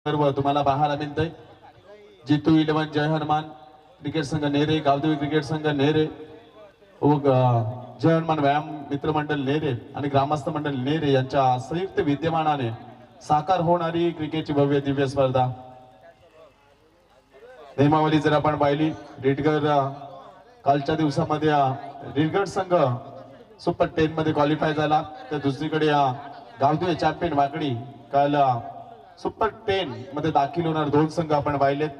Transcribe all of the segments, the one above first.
सर्व तुम्हाला पाहायला मिळतंय। जितू 11 जय हनुमान क्रिकेट संघ नेरे, गावदेवी क्रिकेट संघ नेरे व जय हनुमान व्यायाम मित्रमंडळ नेरे आणि ग्रामस्थ मंडळ नेरे यांच्या संयुक्त विद्यमानाने साकार होणारी क्रिकेटची भव्य दिव्य स्पर्धा। नियमावली जर आपण पाहिली, रेडगर कालच्या दिवसामध्ये रेडगर संघ सुपर 10 मध्ये क्वालिफाय झाला, तर दुसरीकडे गावदेवी चॅम्पियन वाकडी काल सुपर 10 मध्ये दाखल होणार दोन संघ आपण पाहिलेत।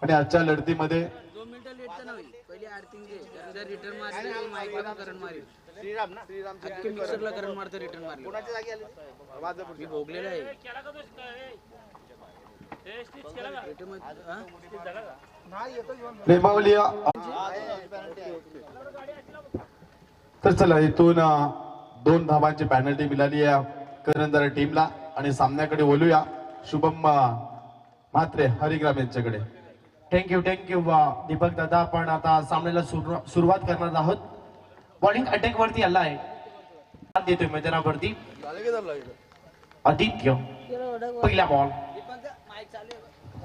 आणि आजच्या लढतीमध्ये 2 मिनिटं लेट तर नाही पहिली आर्थिंग घे, जर रिटर्न मारले की माईकला करंट मारेल। श्रीराम ना, श्रीराम अख्खे मिक्सरला करंट मारतं रिटर्न मारले। कोणाच्या जागी आले वाजपूर मी भोगलेला आहे। केला का दोस्त ए स्टिच केला का रिटर्न हां स्टिच झाला का नाही येतो घेऊन नियमावली। तर चला इथून 2 धावांची पेनल्टी मिळाली आहे करंदर टीमला आणि सामन्याकडे बोलूया शुभम म्हात्रे हरिग्राम यांच्याकडे। थँक्यू दीपक दादा। आपण आता सामन्याला सुरुवात करणार आहोत। बॉलिंग अटॅक वरती आला आहे, देतोय मैदानावरती आदित्य। पहिला बॉल,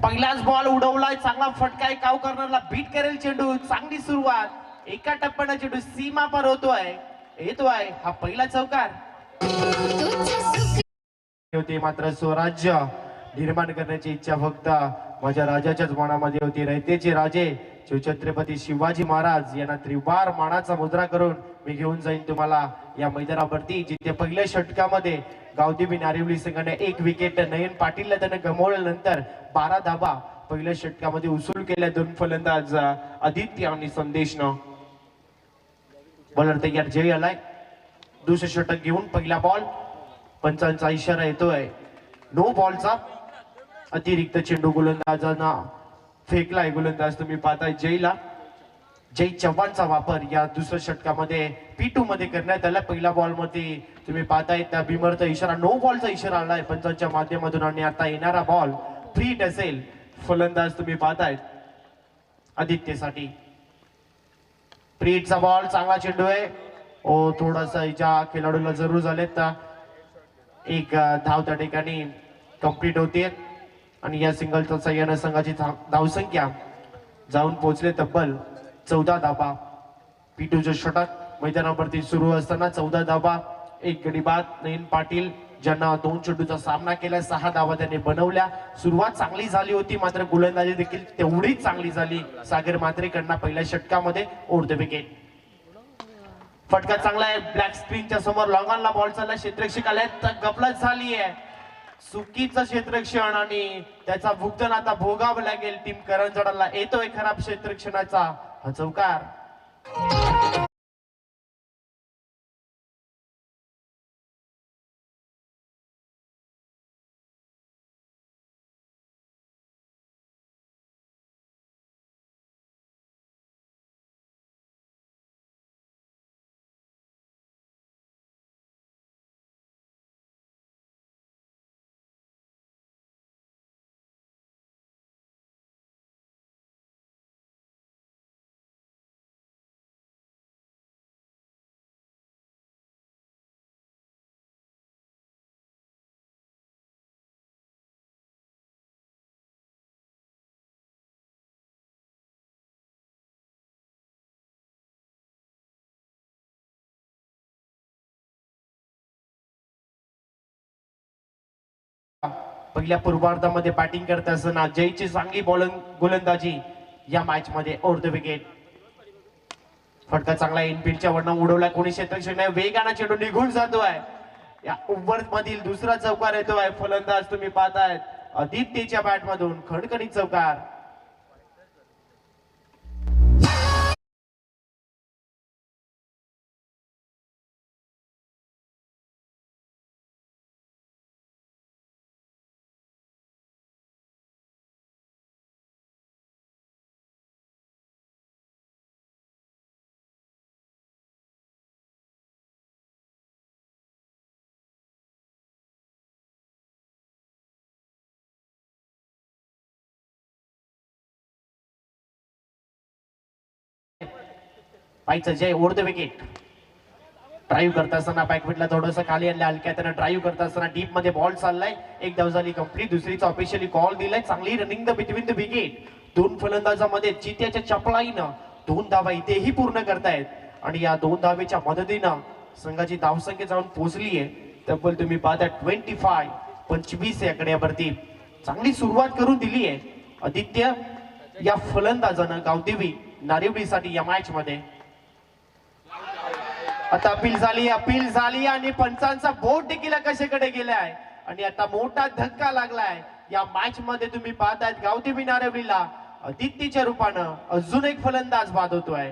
पहिलाच बॉल उडवलाय, चांगला फटका आहे, काव कर्नरला बीट करेल चेंडू। चांगली सुरुवात, एका टप्प्याने चेंडू सीमा पर येतोय हा पहिला चौकार होती। मात्र स्वराज्य निर्माण करण्याची इच्छा फक्त माझ्या राजाच्याच मनामध्ये होती। रयतेचे राजे छत्रपती शिवाजी महाराज यांना त्रिवार मानाचा मुद्रा करून मी घेऊन जाईन तुम्हाला या मैदानावरती, जिथे पहिल्या षटकामध्ये गावदेवी नारिवली संघाने 1 विकेट नयन पाटीलला त्याने गमावल्यानंतर 12 धावा पहिल्या षटकामध्ये उसूल केल्या। 2 फलंदाज आदित्य आणि संदेशनं। बॉलर तयार जय आलाय, दुसरे षटक घेऊन पहिला बॉल, पंचांचा इशारा येतोय नो बॉलचा। अतिरिक्त चेंडू गोलंदाजांना फेकलाय, गोलंदाज तुम्ही पाहताय जय चव्हाणचा वापर या दुसऱ्या षटकामध्ये P2 मध्ये करण्यात आला। पहिल्या बॉल मध्ये तुम्ही पाहताय त्या बिमरचा इशारा, नो बॉलचा इशारा आलाय पंचांच्या माध्यमातून आणि आता येणारा बॉल फ्री असेल। फलंदाज तुम्ही पाहताय आदित्यसाठी फ्रीचा बॉल, चांगला चेंडू आहे ओ, थोडासा ज्या खेळाडूला जरूर झाले तर एक धाव त्या ठिकाणी कंप्लीट होते आणि या सिंगलच्या सहाय्याने संघाची धावसंख्या जाऊन पोहोचले तब्बल 14 धावा। P2चे षटक मैदानावरती सुरू असताना 14 धावा, 1 गडी बाद। नयन पाटील ज्यांना 2 चेंडूचा सामना केला, 6 धावा त्यांनी बनवल्या। सुरुवात चांगली झाली होती, मात्र गोलंदाजी देखील तेवढीच चांगली झाली सागर म्हात्रेकडनं पहिल्या षटकामध्ये ओव्हर द विकेट। फटका चांगला आहे, ब्लॅक स्क्रीनच्या समोर लॉंगॉनला बॉल चालला, क्षेत्ररक्षक आले तर गफलत झाली आहे, चुकीचं क्षेत्ररक्षण आणि त्याचा भुगतान आता भोगावं लागेल टीम करंजडाला। येतोय खराब क्षेत्ररक्षणाचा हा चौकार। पहिल्या पूर्वार्धामध्ये बॅटिंग करत असताना जयची चांगली गोलंदाजी या मॅच मध्ये ओव्हर द विकेट। फटका चांगला इनफिल्डच्या वरनं उडवला, कोणी क्षेत्ररक्षक नाही, वेगाने चेंडू निघून जातोय। या ओव्हर मधील दुसरा चौकार येतोय, फलंदाज तुम्ही पाहताय आदित्यच्या बॅट मधून खणखणीत चौकार। पाहिजे जय ओव्हर द विकेट। ड्राईव्ह करत असताना बॅकफुटला थोडंसं खाली आणलं हलक्या त्यानं ड्राईव्ह करत असताना डीप मध्ये बॉल चाललाय. एक धाव झाली कंप्लीट. दुसरीचा ऑफिशियली कॉल दिलाय. चांगली running the between the wicket. दोन फलंदाजामध्ये चित्याच्या चपळाईनं 2 धावा इथेही पूर्ण करतायत आणि या 2 धावेच्या मदतीनं संघाची धावसंख्या जाऊन पोहोचली आहे तब्बल तुम्ही पाहता 25 या आकड्यावरती. चांगली सुरुवात करून दिली आहे आदित्य या फलंदाजानं गावदेवी नारिवलीसाठी या मॅच मध्ये. आता अपील झाली आणि पंचांचा बोट देखील कशाकडे गेलाय आणि आता मोठा धक्का लागलाय या मॅच मध्ये. तुम्ही पाहतायत गावदेवी नारिवलीला आदित्यच्या रूपानं अजून एक फलंदाज बाद होतोय.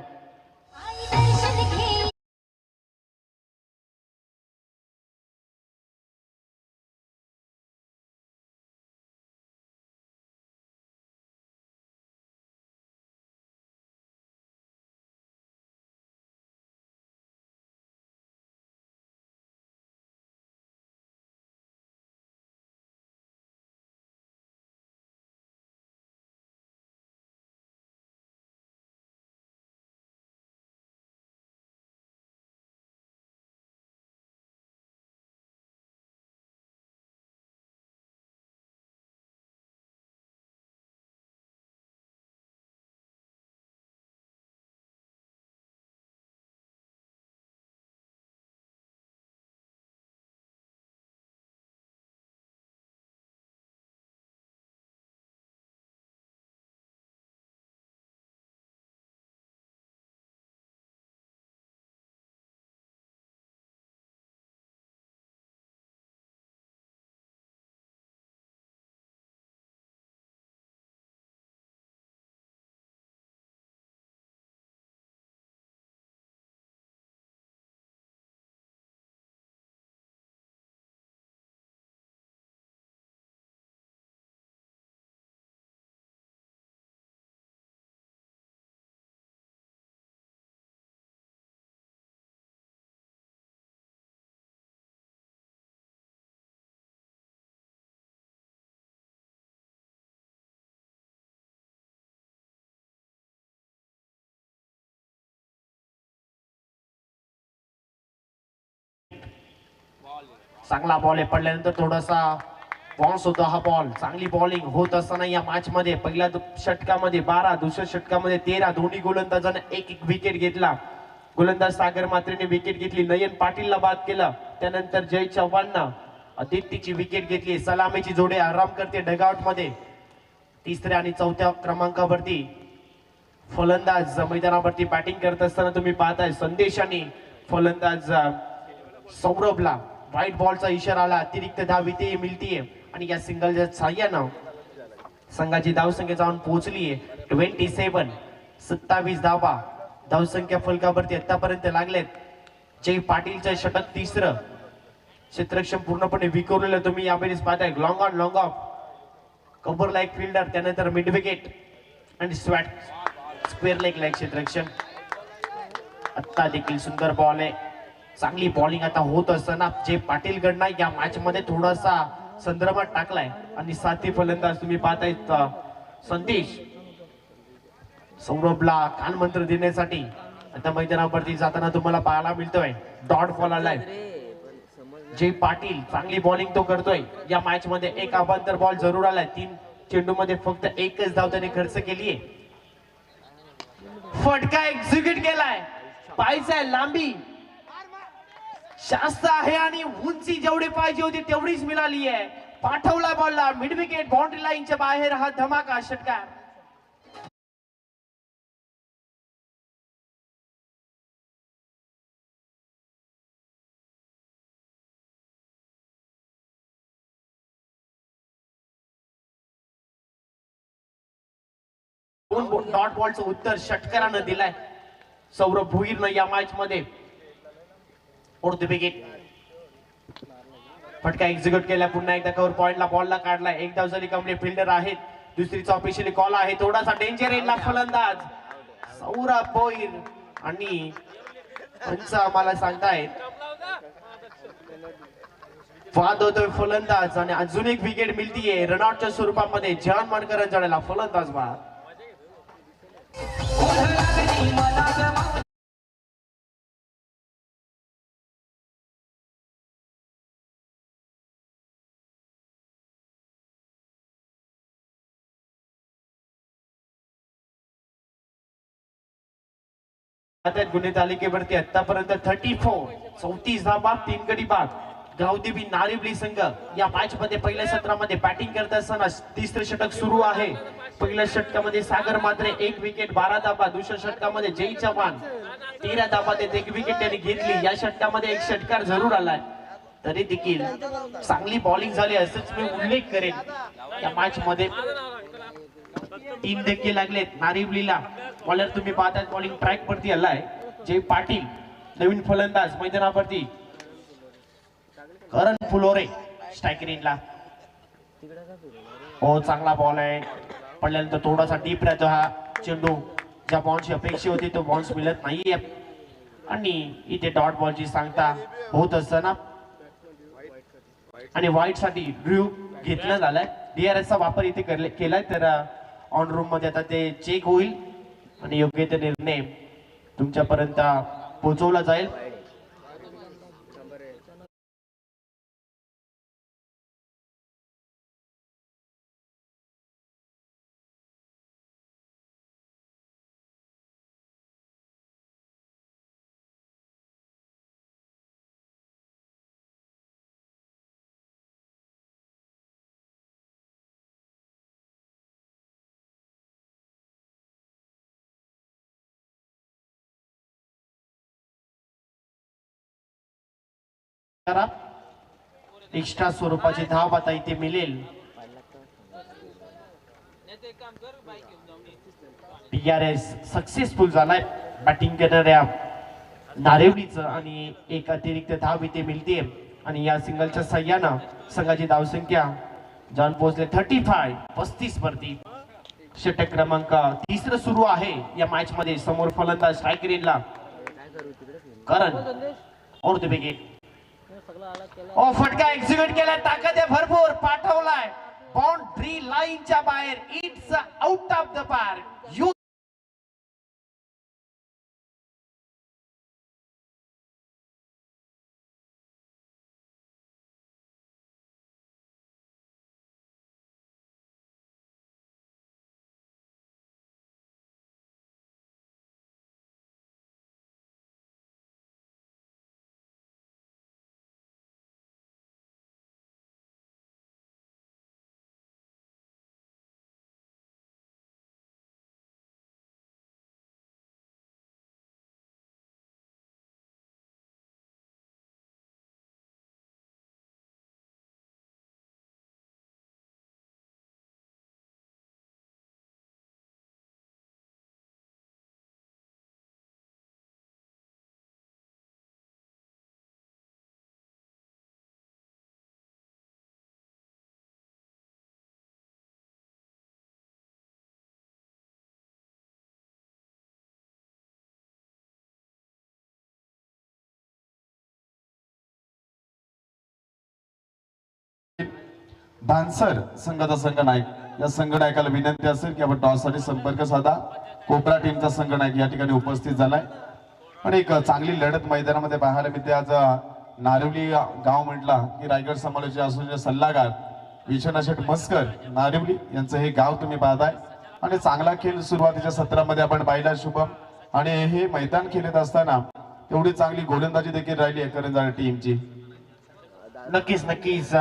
चांगला बॉल आहे पडल्यानंतर थोडासा बाउन्स होतो हा बॉल. चांगली बॉलिंग होत असताना या मॅच मध्ये पहिल्या षटकामध्ये 12 दुसऱ्या षटकामध्ये 13 दोन्ही गोलंदाजांना एक विकेट घेतला. गोलंदाज सागर मात्रेने विकेट घेतली. नयन पाटीलला बाद केलं. त्यानंतर जय चव्हाणनं आदित्यची विकेट घेतली. सलामीची जोडे आराम करते डगआउट मध्ये. तिसऱ्या आणि चौथ्या क्रमांकावरती फलंदाज मैदानावरती बॅटिंग करत असताना तुम्ही पाहताय संदेश आणि फलंदाज सौरभला व्हाईट बॉलचा इशारा आला. अतिरिक्त धाव इथे मिळतीये आणि या सिंगलच्या साह्यानं संघाची धावसंख्या जाऊन पोहोचली आहे 27 धावा धावसंख्या फलकावरती आतापर्यंत लागलेत. जय पाटीलचं षटक तिसरं क्षेत्रक्षम पूर्णपणे विखुरलेलं तुम्ही यावेळेस पाहताय. Long on long of cover like fielder त्यानंतर मिड विकेट आणि स्क्वेअर लेग लाईक क्षेत्रक्षम. आता देखील सुंदर बॉल आहे. चांगली बॉलिंग आता होत असताना जे पाटील कडनं या मॅच मध्ये थोडासा संदर्भात टाकलाय आणि साथी फलंदाज तुम्ही पाहताय संदेश सौरभला कान मंत्र देण्यासाठी आता मैदानावरती जाताना तुम्हाला पाहायला मिळतोय. डॉट बॉल आलाय. जे पाटील चांगली बॉलिंग तो करतोय या मॅच मध्ये. एक अबांतर बॉल जरूर आलाय. 3 चेंडू मध्ये फक्त एकच धाव त्याने खर्च केलीये. फटका एक्झिक्यूट केलाय. पाहायचंय लांबी जास्त आहे आणि उंची जेवढी पाहिजे होती तेवढीच मिळाली आहे. पाठवला बॉलला मिड विकेट बाउंड्री लाईनच्या बाहेर. हा धमाका षटकार. डॉट बॉलचं उत्तर षटकारानं दिलाय. सौरभ भुईरनं या मॅच मध्ये विकेट. फटका एक्झिक्यूट केला. पुन्हा एकदा कव्हर पॉइंटला बॉलला काढलाय. एक धाव झाली कंप्लीट. फिल्डर आहेत. दुसरीचा ऑफिशियली कॉल आहे. थोडासा डेंजर एंडला फलंदाज सौरभ भोईर आणि पंच आम्हाला सांगतायत वाद होतोय फलंदाज आणि अजून एक विकेट मिळतीये रनआउटच्या स्वरूपामध्ये. जॉन मानकरांचा फलंदाज बाद. आता गुन्हे तालिकेवरती आतापर्यंत 34 धावा 3 गडी बाद. गावदेवी नारिवली संघ या मॅच मध्ये पहिल्या सत्रामध्ये बॅटिंग करत असताना तिसरे षटक सुरू आहे. पहिल्या षटकामध्ये सागर मात्रे 1 विकेट 12 धावा. दुसऱ्या षटकामध्ये जय चव्हाण 13 धावा देत 1 विकेट त्यांनी घेतली. या षटकामध्ये एक षटकार जरूर आलाय, तरी देखील चांगली बॉलिंग झाली असंच मी उल्लेख करेन. या मॅच मध्ये 3 धक्के लागलेत नारिवलीला. बॉलर तुम्ही पाहताय बॉलिंग ट्रॅक वरती आलाय जय पाटील, नवीन फलंदाज मैदानावरती. करण फुलोरे स्ट्राइक रेंजला. हो चांगला बॉल आहे, पडल्यानंतर थोडासा डीप राहतो हा चेंडू. ज्या बॉलची अपेक्षा होती तो बॉल्स मिळत नाहीये आणि इथे डॉट बॉलची सांगता होत असताना आणि वाईट साठी ड्रू घेतला झालाय. DRS चा वापर इथे केलाय, तर ऑन रूम मध्ये आता ते चेक होईल आणि योग्य ते निर्णय तुमच्यापर्यंत पोहोचवला जाईल. एक्स्ट्रा स्वरूपाची धाव आता इथे मिळेल. DRS सक्सेसफुल झालाय बॅटिंग करणाऱ्या नारिवलीचं आणि एक अतिरिक्त धाव इथे मिळते. आणि या सिंगलच्या सहाय्यानं संघाची धावसंख्या जाऊन पोहोचले 35 वरती. षटक क्रमांक 3 सुरू आहे या मॅच मध्ये. समोर फलंदाज स्ट्राइक रेंजला करण और विकेट. फटका एक्झिक्यूट केलाय, ताकद आहे भरपूर, पाठवलाय बाउंड्री लाईनच्या बाहेर. It's out of the park. Bhansar संघाचा संघनायक, या संघनायकाला विनंती असेल की आपण टॉस साठी संपर्क साधा. कोपरा टीमचा संघनायक या ठिकाणी उपस्थित झालाय. पण एक चांगली लढत मैदानामध्ये पाहायला मिळते. आज नारिवली गाव म्हटला की रायगड समालोचक असलेले सल्लागार विश्वनाथ शेठ मस्कर नारिवली यांचं हे गाव तुम्ही पाहताय. आणि चांगला खेळ सुरुवातीच्या सत्रामध्ये आपण पाहिला शुभम. आणि हे मैदान खेळत असताना तेवढी चांगली गोलंदाजी देखील राहिली आहे करंजाळ टीमची. नक्कीच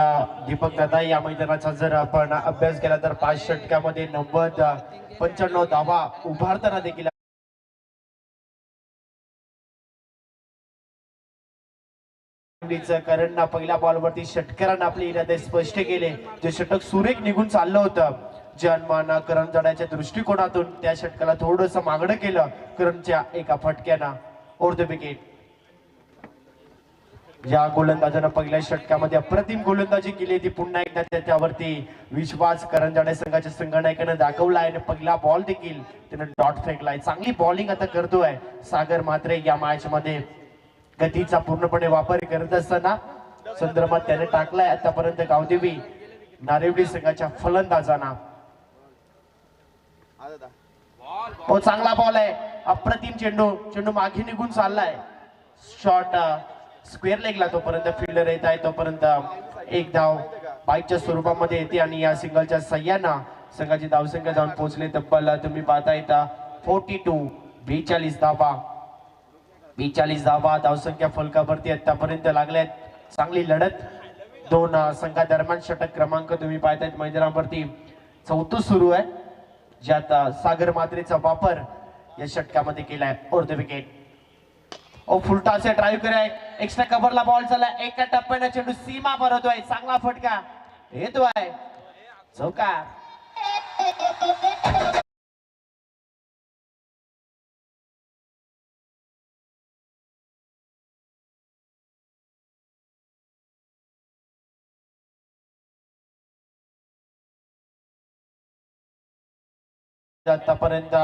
दीपक दादा, या मैदानाचा जर आपण अभ्यास केला तर 5 षटकामध्ये 90-95 धावा उभारताना देखील करणना पहिल्या बॉलवरती षटकारानं आपले इरादे स्पष्ट केले. जे षटक सुरेख निघून चाललं होतं जनमाना करंजाड्याच्या दृष्टिकोनातून, त्या षटकाला थोडस मागणं केलं करणच्या एका फटक्यानं. और द विकेट. या गोलंदाजानं पहिल्या षटकामध्ये अप्रतिम गोलंदाजी केली, ती पुन्हा एकदा त्याच्यावरती विश्वास करंजाडे संघाच्या संघनायकानं दाखवला आहे. पहिला बॉल देखील त्यानं डॉट फेकलाय. चांगली बॉलिंग आता करतोय सागर मात्रे. या मॅच मध्ये गतीचा पूर्णपणे वापर करत असताना संदर्भात त्याने टाकलाय आतापर्यंत गावदेवी नारिवली संघाच्या फलंदाजांना. चांगला बॉल आहे, अप्रतिम चेंडू मागे निघून चाललाय. शॉट स्क्वेअर लेगला तोपर्यंत फिल्डर येत आहे, तोपर्यंत एक धाव बाईकच्या स्वरूपामध्ये येते. आणि या सिंगलच्या सह्यानं संघाची धावसंख्या जाऊन पोहोचले तब्बल तुम्ही पाहता येता 42 धावा. 42 धावा धावसंख्या फलकावरती आतापर्यंत लागल्यात. चांगली लढत दोन संघादरम्यान. षटक क्रमांक तुम्ही पाहतायत मैदानावरती चौथं सुरू आहे, ज्यात सागर मात्रेचा वापर या षटकामध्ये केलाय. और द विकेट ओ फुलटा से ड्राइव्ह कराय. एक्स्ट्रा कव्हरला बॉल चालला. एका टप्प्याने चेंडू सीमा भरतोय. चांगला फटका येतोय चौकार. आतापर्यंत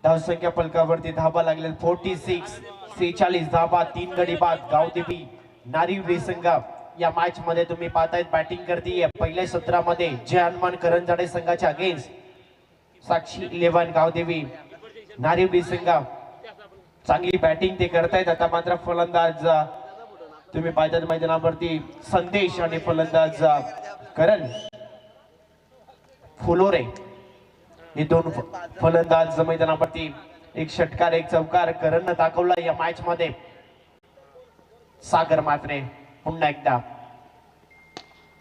धावसंख्या फलकावरती धाबा लागले 46 धाबा. 3 गडी बाद. गावदेवी नारिवली संघ या मॅच मध्ये तुम्ही पाहतायत बॅटिंग करतीये. पहिल्या सत्रामध्ये जय हनुमान करंजाडे संघाच्या अगेन्स्ट साक्षी 11 गावदेवी नारिवली संघ चांगली बॅटिंग ते करतायत. आता मात्र फलंदाज तुम्ही पाहतायत मैदानावरती संदेश आणि फलंदाज करण फुलोरे हे दोन फलंदाज मैदानावरती. एक षटकार एक चौकार करण दाखवला या मॅच मध्ये. सागर मात्रे पुन्हा एकदा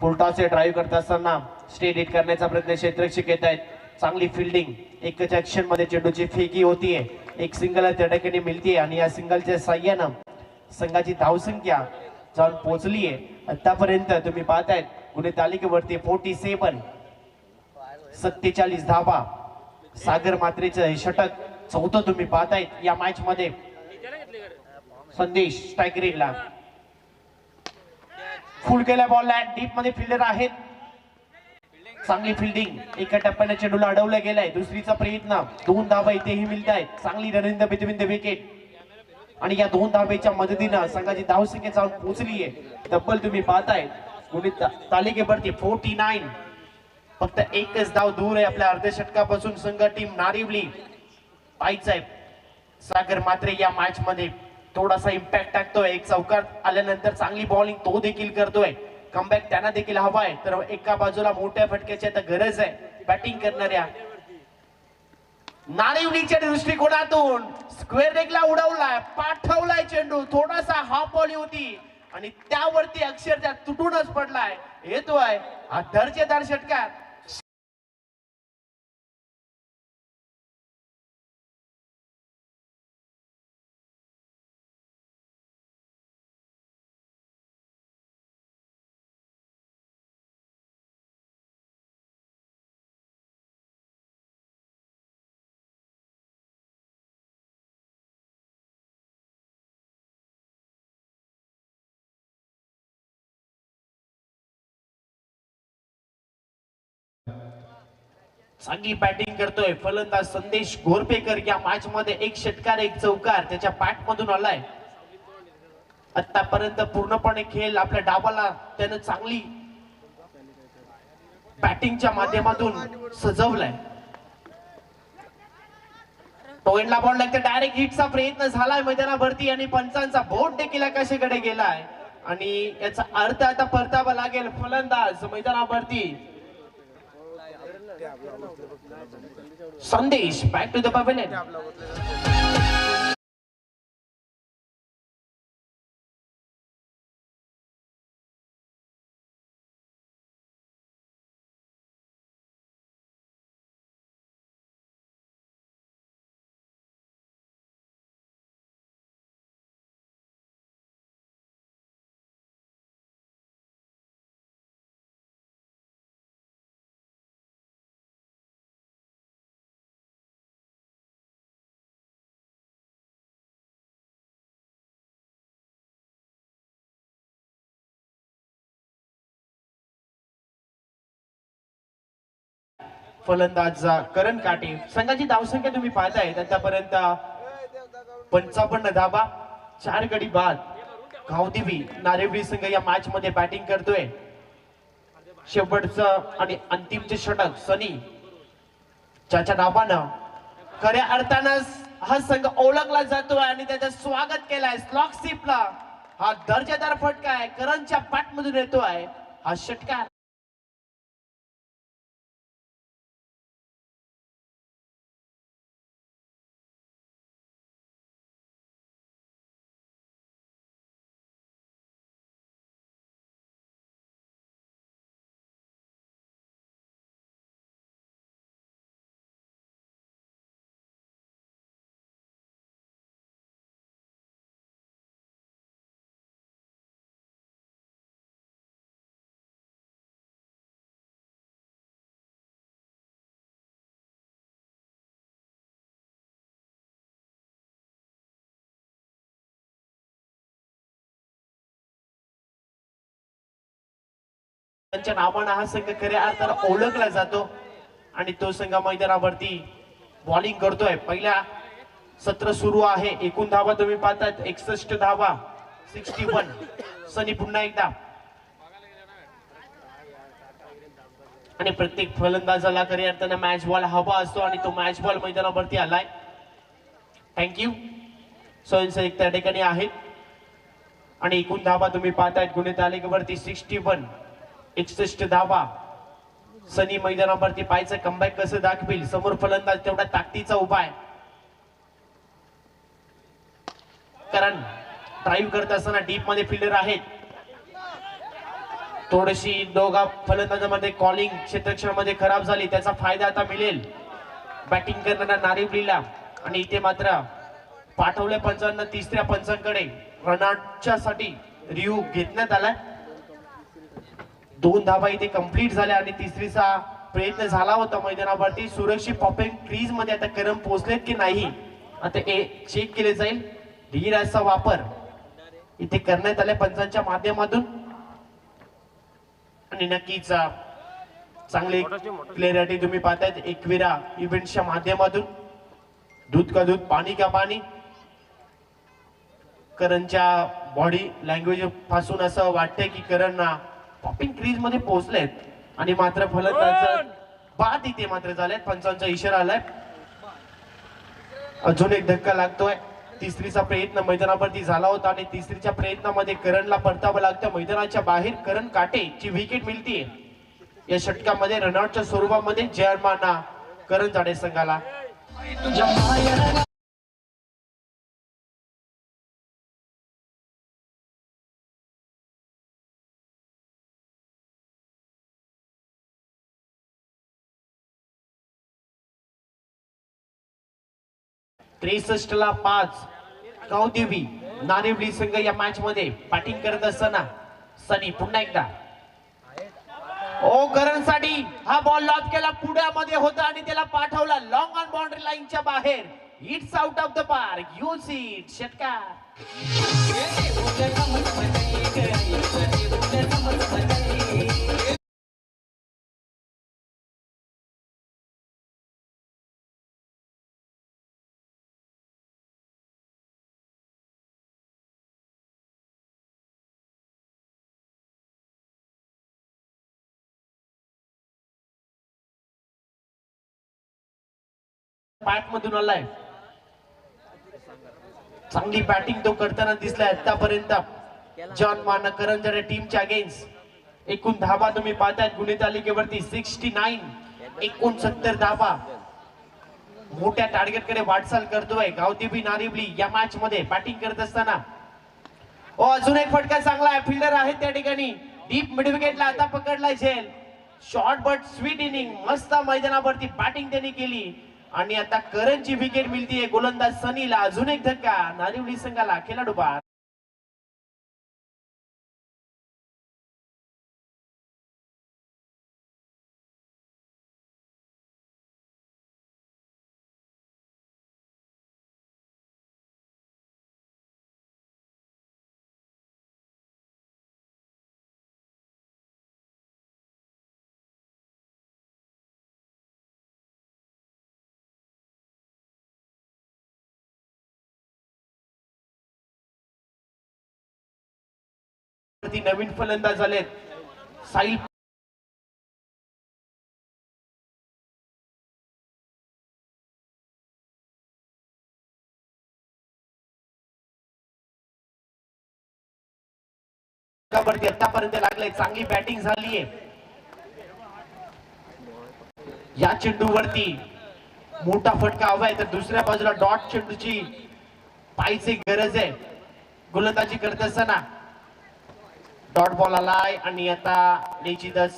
पुलटाचे ड्राइव्ह करत असताना स्टेट हिट करण्याचा प्रयत्न क्षेत्ररक्षक येत आहेत. चांगली फिल्डिंग. एकच ऍक्शन मध्ये चेंडूची फेकी होतीये. एक सिंगल त्या ठिकाणी मिळतीये आणि या सिंगलच्या साह्यानं संघाची धावसंख्या जाऊन पोहोचलीये. आतापर्यंत तुम्ही पाहतायत गुन्हे तालिकेवरती 47 धावा. सागर मात्रेचं हे षटक चौथं तुम्ही पाहतायत या मॅच मध्ये. संदेश स्ट्रायकरीला फुल केल्या बॉलला डीप मध्ये फिल्डर आहेत. चांगली फिल्डिंग. एका टप्प्याने चेंडूला अडवलं गेलाय. दुसरीचा प्रयत्न. 2 धावा इथेही मिळत आहेत. चांगली रनिंग बिटवीन द विकेट आणि या 2 धावेच्या मदतीनं संघाची धावसंख्या जाऊन पोहोचलीये तब्बल तुम्ही पाहताय गुन्हे तालिकेवरती 49. फक्त एकच धाव दूर आहे आपल्या अर्ध्या षटकापासून संघ टीम नारिवली. साहेब सागर मात्रे या मॅच मध्ये थोडासा इम्पॅक्ट टाकतोय. एक चौकार आल्यानंतर चांगली बॉलिंग तो देखील करतोय. कमबॅक त्यांना देखील हवाय. तर एका बाजूला मोठ्या फटक्याची आता गरज आहे बॅटिंग करणाऱ्या नारिवलीच्या दृष्टिकोनातून. स्क्वेअर लेगला उडवलाय. पाठवलाय चेंडू. थोडासा हाफ बॉल होती आणि त्यावरती अक्षरशः तुटूनच पडलाय. येतोय हा दर्जेदार षटकार. चांगली बॅटिंग करतोय फलंदाज संदेश घोरपेकर. या मॅच मध्ये एक षटकार एक चौकार त्याच्या बॅट मधून आलाय. आतापर्यंत पूर्णपणे खेळ आपल्या डावाला त्यानं चांगली बॅटिंगच्या माध्यमातून सजवलाय. टोएनला बॉल लागते. डायरेक्ट हिटचा प्रयत्न झालाय मैदानावरती आणि पंचांचा बोट देखील आकाशाकडे गेलाय आणि याचा अर्थ आता परतावा लागेल. फलंदाज मैदानावरती संदेश बॅक टू द पवेलियन. फलंदाज करण काटे. संघाची धावसंख्या तुम्ही पाहताय आतापर्यंत 55 धावा. 4 गडी बाद. गावदेवी नारिवली संघ या मॅच मध्ये बॅटिंग करतोय. शेवटचं आणि अंतिमचे षटक सनी ज्याच्या नावानं खऱ्या अर्थानं हा संघ ओळखला जातोय आणि त्याचं स्वागत केलंय. स्लॉक स्लिपला हा दर्जेदार फटका आहे. करणच्या बॅट मधून येतोय हा षटकार. त्यांच्या नावानं हा संघ खऱ्या अर्थानं ओळखला जातो आणि तो संघ मैदानावरती बॉलिंग करतोय. पहिल्या सत्र सुरू आहे. एकूण धावा तुम्ही पाहतात 61 धावा 61. सनी पुन्हा एकदा आणि प्रत्येक फलंदाजाला खऱ्या अर्थानं मॅच बॉल हवा असतो आणि तो मॅच बॉल मैदानावरती आलाय. थँक्यू. स्वयंसेवक त्या ठिकाणी आहेत आणि एकूण धावा तुम्ही पाहतायत गुणतालिकेवरती 61. 61 धावा. सनी मैदानावरती पाहायचं कमबॅक कसं दाखवेल. समोर फलंदाज तेवढा ताकदीचा उभा आहे. कारण ड्राईव्ह करत असताना डीप मध्ये फिल्डर आहेत. थोडीशी दोघा फलंदाजांमध्ये कॉलिंग क्षेत्रक्षणामध्ये खराब झाली. त्याचा फायदा आता मिळेल बॅटिंग करणाऱ्या नारिवलीला. आणि इथे मात्र पाठवल्या पंचांना तिसऱ्या पंचांकडे रनआउटच्या साठी रिव्ह्यू घेण्यात आलाय. 2 धावा इथे कंप्लीट झाल्या आणि तिसरीचा प्रयत्न झाला होता मैदानावरती. सुरक्षित पॉपिंग क्रीज मध्ये आता करम पोहोचलेत की नाही आता चेक केले जाईल. धीराचा वापर इथे करण्यात आलाय पंचांच्या माध्यमातून आणि नक्कीच चांगले क्लिअरिटी तुम्ही पाहतायत एकविरा इव्हेंटच्या माध्यमातून. दूध का दूध पाणी का पाणी. करणच्या बॉडी लँग्वेज पासून असं वाटतंय की करण पॉपिंग क्रीज मध्ये पोहोचलेत आणि मात्र फलंदाज बाद इथे मात्र झालेत. पंचांचा इशारा आलाय. अजून एक धक्का लागतोय. तिसरीचा प्रयत्न मैदानावरती झाला होता आणि तिसरीच्या प्रयत्नामध्ये करणला परतावं लागतं. मैदानाच्या बाहेर करण काटे ची विकेट मिळतीये. या षटकामध्ये रनआउटच्या स्वरूपामध्ये जयमाना करण जाडे संघाला. ला 5 गावदेवी नारिवली संघ या मॅच मध्ये बॅटिंग करत असताना सनी पुन्हा एकदा करणसाठी हा बॉल लॉब केला. पुढ्यामध्ये होता आणि त्याला पाठवला लॉंग ऑन बाउंड्री लाईनच्या बाहेर. It's out of the park. Use it. षटकार. पॅट मधून आलाय. चांगली बॅटिंग तो करताना दिसलाय आतापर्यंत. जॉन माना करंजरे टीमच्या अगेन्स्ट. एकूण धावा तुम्ही पाहतायत गुणतालिकेवरती 69. 69 धावा. मोठ्या टार्गेट कडे वाटचाल करतोय गावदेवी नारिवली या मॅच मध्ये बॅटिंग करत असताना. अजून एक फटका चांगला आहे. फिल्डर आहेत त्या ठिकाणी. डीप मिड विकेटला आता पकडलाय झेल. Short but sweet inning. मस्त मैदानावरती बॅटिंग त्यांनी केली आणि आता करणची विकेट मिळतीये गोलंदाज सनीला. अजून एक धक्का नारिवली संघाला. खेळाडू बाद. नवीन फलंदाज झालेत साहिल. आतापर्यंत लागले. चांगली बॅटिंग झालीये. या चेंडूवरती मोठा फटका हवाय तर दुसऱ्या बाजूला डॉट चेंडूची पाहायची गरज आहे. गोलंदाजी करत असताना डॉट बॉल आलाय आणि आता निश्चितच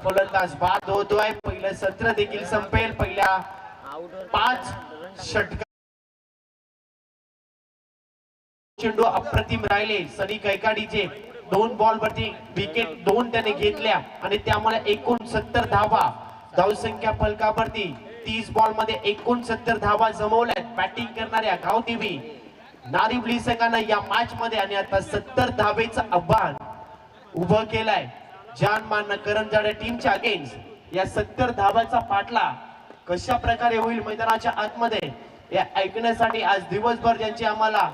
फलंदाज बाद होतोय. पहिलं सत्र देखील संपेल. पहिल्या 5 षटक चेंडू अप्रतिम राहिले. सनी कैकाडीचे 2 बॉल वरती विकेट 2 त्याने घेतल्या आणि त्यामुळे 69 धावा. धावसंख्या फलकावरती 30 बॉल मध्ये 69 धावा जमवल्यात बॅटिंग करणाऱ्या गावदेवी नारिवली संघानं या मॅच मध्ये. आणि आता 70 धावेचं आव्हान उभं केलंय. जानमान करंजाडे टीमच्या अगेन्स्ट या 70 धावांचा पाठला कशा प्रकारे होईल मैदानाच्या आतमध्ये हे ऐकण्यासाठी आज दिवसभर ज्यांची आम्हाला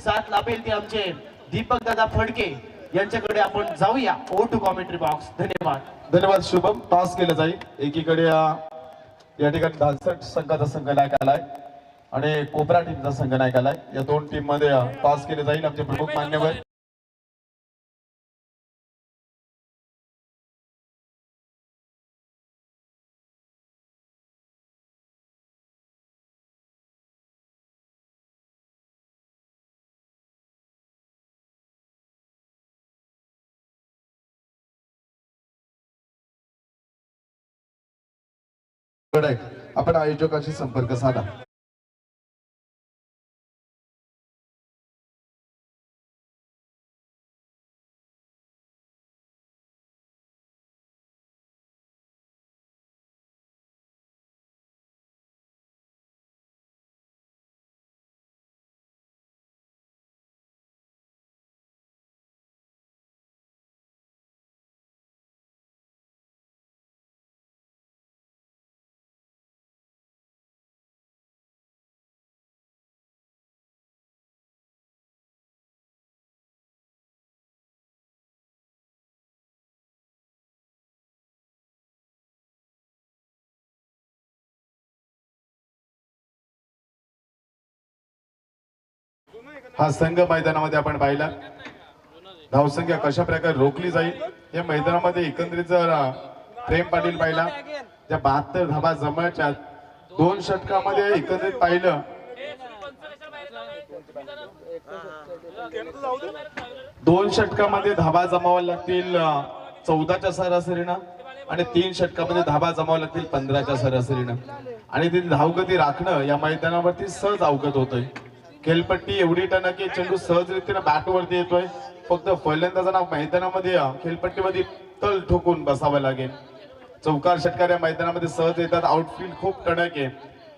साथ लाभेल ते आमचे दीपक दादा फडके यांच्याकडे आपण जाऊया. ओ टू कॉमेंट्री बॉक्स. धन्यवाद. धन्यवाद शुभम. पास केलं जाईल. एकीकडे या ठिकाणी धालसट संघाचा संघनायक आलाय आणि कोपरा टीमचा संघनायक आलाय. या दोन टीम मध्ये पास केले जाईल. आमचे प्रमुख मान्यवर आपण आयोजकांशी संपर्क साधा. हा संघ मैदानामध्ये आपण पाहिला. धावसंख्या कशा प्रकारे रोखली जाईल या मैदानामध्ये एकंदरीत जर प्रेम पाटील पाहिला त्या 72 धावा जमवायच्या 2 षटकामध्ये एकंदरीत पाहिलं 2 षटकामध्ये धावा जमावा लागतील 14च्या सरासरीनं आणि 3 षटकामध्ये धावा जमावा लागतील 15च्या सरासरीनं आणि ती धावगती राखणं या मैदानावरती सहज अवगत होतोय. खेळपट्टी एवढी टन की चेंडू सहजरित्याने बॅटवरती येतोय. फक्त फलंदाजांना मैदानामध्ये खेळपट्टीमध्ये तल ठोकून बसावं लागेल. चौकार षटकार या मैदानामध्ये सहज येतात. आउटफील्ड खूप कडक आहे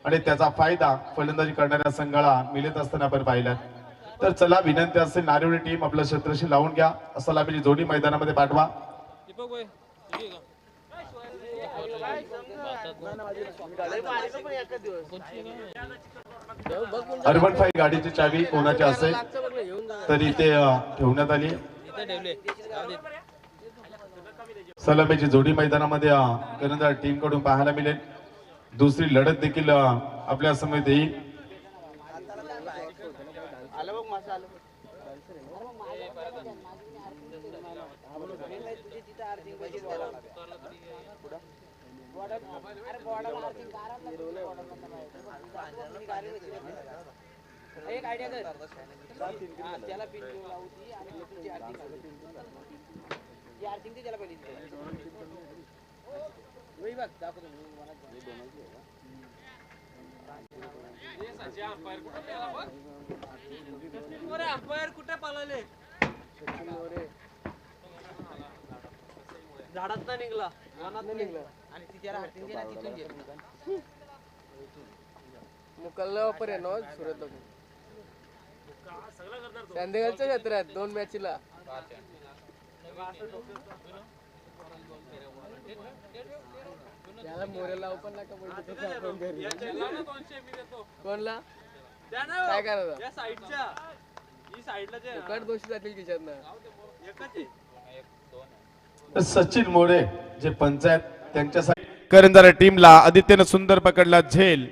आणि त्याचा फायदा फलंदाजी करणाऱ्या संघाला मिळत असताना आपण पाहिला. तर चला विनंती असेल नारिवडी टीम आपलं क्षेत्रशी लावून घ्या. असं लाभली जोडी मैदानामध्ये पाठवा. अर्बन फाय गाडीची चावी कोणाची असेल तरी ते ठेवण्यात आली. सलामीची जोडी मैदानामध्ये करंजा टीम कडून पाहायला मिळेल. दुसरी लढत देखील आपल्या समोर येईल. एक आयडिया कर त्याला पिन लावती आणि तुझी आर्थिंग ती त्याला पहिली वही बघ दाखवतो मला अंपायर कुठे पळाले झाडात नाही निघला निघला आणि ती त्याला आर्थिंग दिला तिथून घेत मुकल्ला वापर आहे ना सुरत चांदेगावच्या क्षेत्रात 2 मॅचला त्याला मोरेला ओपन नका कोणला काय करायचं या साइडच्या ही साइडला जे कट दोषी जातील खिशातनं. सचिन मोरे जे पंचायत त्यांच्यासाठी करंजारा टीमला आदित्यनं सुंदर पकडला झेल.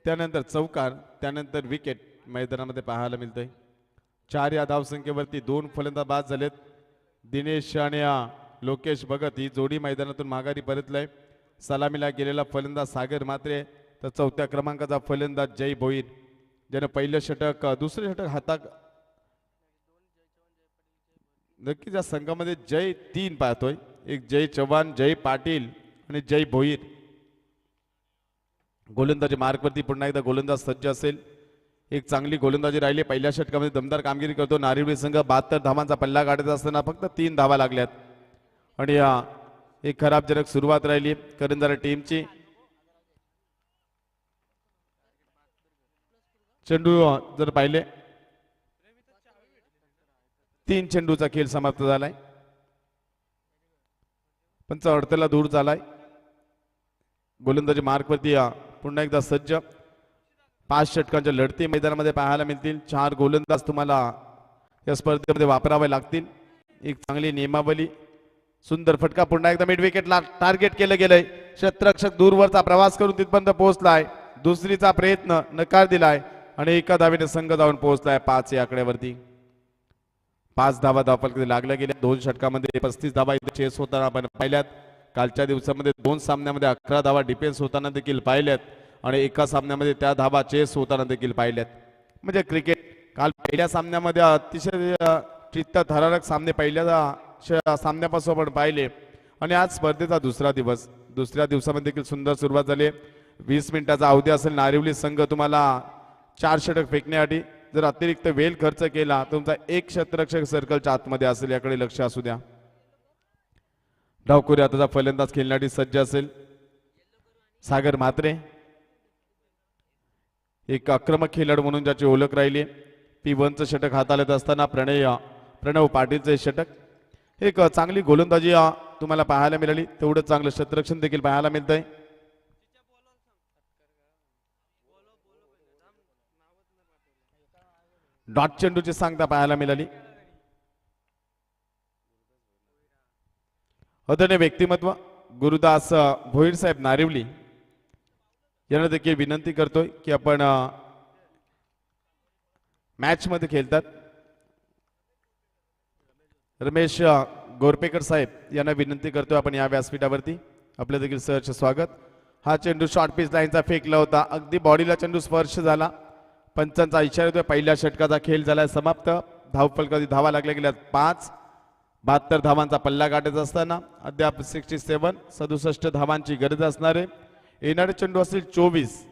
त्यानंतर चौकार त्यानंतर विकेट मैदानामध्ये पाहायला मिळतंय. 4 या धावसंख्येवरती 2 फलंदाज बाद झालेत. दिनेश आणि लोकेश भगत ही जोडी मैदानातून माघारी परतलाय. सलामीला गेलेला फलंदाज सागर मात्रे तर 4थ्या क्रमांकाचा फलंदाज जय भोईर ज्यानं पहिलं षटक दुसरे षटक हातात. नक्कीच या संघामध्ये जय 3 पाहतोय. एक जय चव्हाण, जय पाटील आणि जय भोईर. गोलंदाजी मार्कवरती पुन्हा एकदा गोलंदाज सज्ज असेल. एक चांगली गोलंदाजी राहिली. पहिल्या षटकामध्ये दमदार कामगिरी करतो नारिवली संघ. 72 धावांचा पल्ला गाठत असताना फक्त 3 धावा लागल्यात आणि एक खराबजनक सुरुवात राहिली करंजारा टीमची. चेंडू जर पाहिले 3 चेंडूचा खेळ समाप्त झालाय. पंच अडथळा दूर झालाय. गोलंदाजी मार्कवरती पुन्हा एकदा सज्ज. 5 षटकांच्या लढती मैदानामध्ये पाहायला मिळतील. 4 गोलंदाज तुम्हाला या स्पर्धेमध्ये वापरावे लागतील. एक चांगली नियमावली. सुंदर फटका पुन्हा एकदा मिड विकेटला टार्गेट केलं गेलंय. क्षेत्ररक्षक दूरवरचा प्रवास करून तिथपर्यंत पोहोचलाय. दुसरीचा प्रयत्न नकार दिलाय आणि एका धावेने संघ जाऊन पोहोचलाय 5 या आकड्यावरती. 5 धावा धावफलकात लागल्या गेल्या. 2 षटकामध्ये 35 धावा इथे चेस होताना आपण पाहिल्यात. कालच्या दिवसामध्ये 2 सामन्यामध्ये 11 धावा डिफेन्स होताना देखील पाहिल्यात आणि एका सामन्यामध्ये त्या धावा चेस होताना देखील पाहिल्यात. म्हणजे क्रिकेट काल पहिल्या सामन्यामध्ये अतिशय चित्तथरारक सामने पहिल्या सामन्यापासून आपण पाहिले आणि आज स्पर्धेचा दुसरा दिवस. दुसऱ्या दिवसामध्ये देखील सुंदर सुरुवात झाली. 20 मिनिटाचा अवधी असेल. नारिवली संघ तुम्हाला 4 षटक फेकण्यासाठी जर अतिरिक्त वेळ खर्च केला तुमचा एक क्षेत्ररक्षक सर्कलच्या आतमध्ये असेल, याकडे लक्ष असू द्या. डावखुरी आताचा फलंदाज खेळण्यासाठी सज्ज असेल सागर म्हात्रे. एक आक्रमक खेळाडू म्हणून ज्याची ओळख राहिली. P1चं षटक हाताळत असताना प्रणव पाटीलचे षटक. एक चांगली गोलंदाजी तुम्हाला पाहायला मिळाली. तेवढं चांगलं क्षेत्ररक्षण देखील पाहायला मिळतंय. डॉट चेंडूची सांगता पाहायला मिळाली. आदरणीय व्यक्तिमत्व गुरुदास भोईर साहेब नारिवली यांना देखील विनंती करतोय की आपण मॅच मध्ये खेळतात. रमेश गोरपेकर साहेब यांना विनंती करतोय आपण या व्यासपीठावरती. आपलं देखील सहर्ष स्वागत. हा चेंडू शॉर्ट पिच लाईनचा फेकला होता. अगदी बॉडीला चेंडू स्पर्श झाला. पंचांचा इशारा येतोय. पहिल्या षटकाचा खेळ झालाय समाप्त. धावफलकाची धावा लागल्या गेल्या 5. 72 धावांचा पल्ला गाठत असताना अद्याप 67 धावांची गरज असणारे. येणारे चेंडू असतील 24.